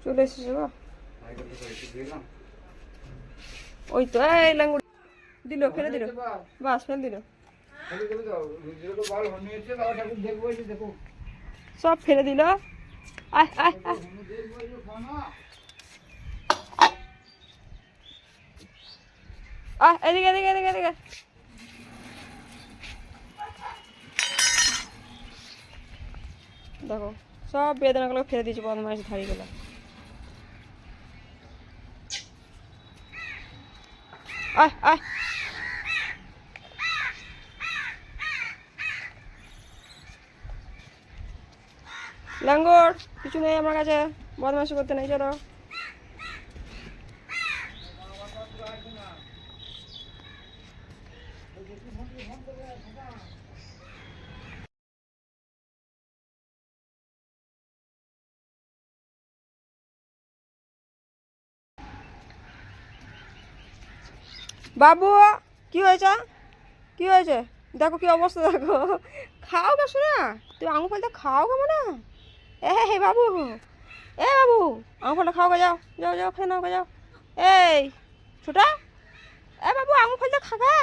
চলে এসেছে বা ওই তো এই লাঙ্গুড়ি দিল, ফেলে দিল, বাস ফেলে দিল, সব ফেলে দিল। আয় আয় আয়, আয় এদিকে এদিকে এদিকে এদিকে। দেখো সব বেদনাগুলো ফেলে দিয়েছে বদমাইশ ধাড়িগুলো। আয় আয়, লাঙ্গর কিছু নেই আমার কাছে, বদমাইশি করতে নেই, চলো। বাবু কি হয়েছে, কি হয়েছে? দেখো কি অবস্থা, দেখো। খাও গা শোনা, তুমি আঙুর ফলটা খাও গা মানে। হে বাবু, এ বাবু, আঙুর ফলটা খাও গা, যাও যাও যাও, খেয়ে নাও গা, যাও। এই ছোটা, এ বাবু আঙুর ফলটা খা গা।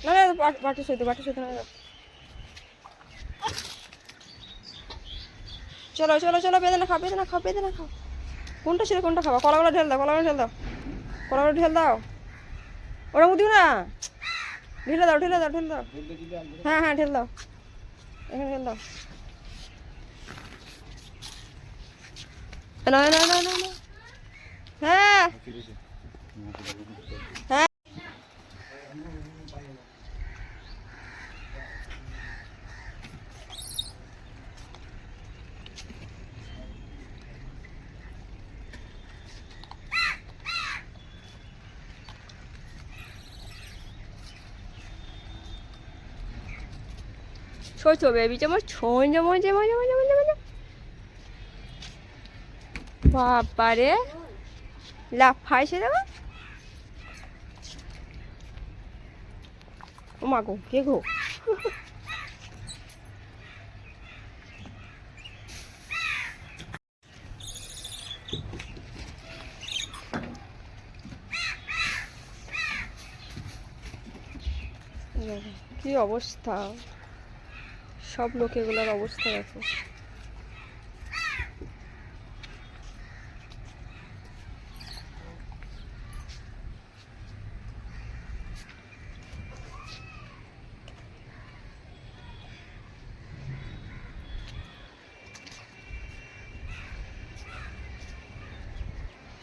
না না, বাটি সইতে, বাটি সইতে না। চলো চলো চলো, বেদনা খাও, বেদনা খাও, বেদনা খাও। কোনটা ছিল, কোনটা খাবা? কলাগুলো ঢেল দাও, কলাগুলো ঢেল দাও, কলাগুলো ঢেল দাও। ওরা মুদিও না, ঢেলে দাও, ঢেলে দাও, ঢেলে দাও। হ্যাঁ হ্যাঁ, ঢেল দাও, এখানে ঢেল দাও। না না না না না, হ্যাঁ হ্যাঁ। ছোট বেবি যেমন ছোঁয়, যেমন যেমন যেমন যেমন যেমন, বাবারে লাফাইছে দেখো। ও মা গো, কে গো? কি অবস্থা, সব লোক এগুলোর অবস্থা দেখো।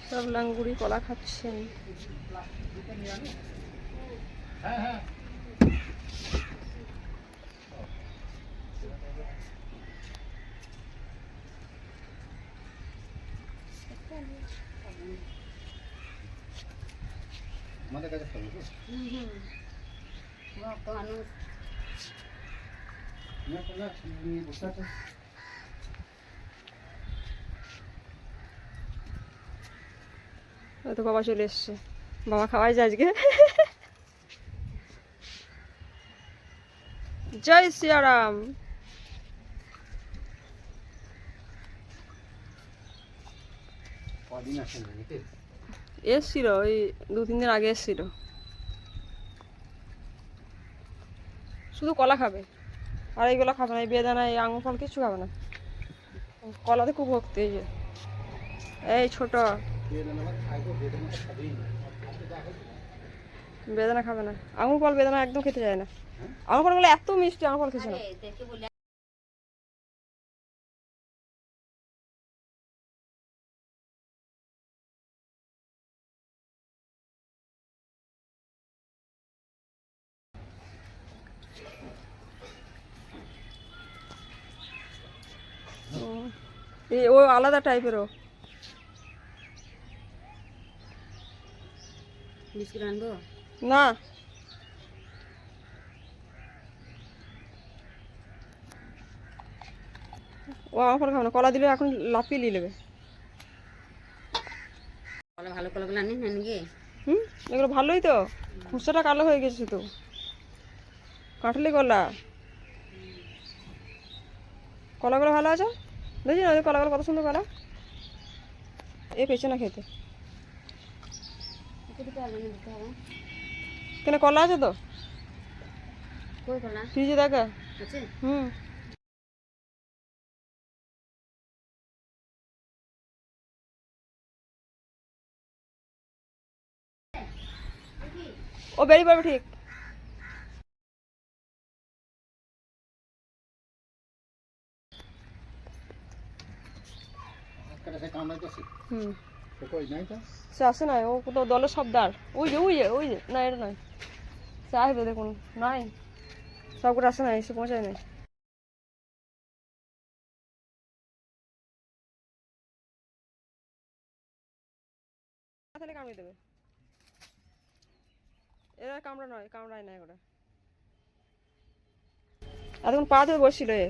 সব লাঙ্গুড়ি কলা খাচ্ছেন। আমাদের কাছে খাবো তো? তো বাবা চলে এসছে, বাবা খাওয়াই যায় আজকে। জয় সিয়ারাম। এসছিল ওই 2-3 দিন আগে এসছিল, শুধু কলা খাবে আর এইগুলো খাবে না, এই বেদানা এই আঙুর ফল কিছু খাবে না, কলাতে খুব ভক্তি। এই যে এই ছোট, বেদানা খাবে না, আঙুর ফল বেদানা একদম খেতে যায় না। আঙুর ফলগুলো এত মিষ্টি, আঙুর ফল খেছে না। এই ও আলাদা টাইপেরও। বিস্কুট আনবো না, ও আমার ফল খাবে না, কলা দিলে এখন লাফিয়ে নিয়ে নেবে। কলা, ভালো কলাগুলো আনি না নিয়ে। এগুলো ভালোই তো, খোসাটা কালো হয়ে গেছে তো, কাঁঠালি কলা। কলাগুলো ভালো আছে? বুঝলি না ওই কলাগুলো কত সুন্দর কলা। এ পেছে না খেতে। দিতে হবে না, দিতে হবে। কেন কলা আছে তো কই কলা ফ্রিজে দেখা। আছে? হুম। ও বেরিয়ে পড়বে ঠিক। হুম। সে আসে নাই, ও তো দলের সর্দার। ওই যে না এটা নয়, সে আসবে দেখুন। নাই, সবগুলো আসে নাই, এসে পৌঁছায় নাই। তাহলে কামড়ে দেবে। এরা কামড়া নয়, কামড়ায় নাই ওরা। এতক্ষণ পা ধরে বসছিল এ।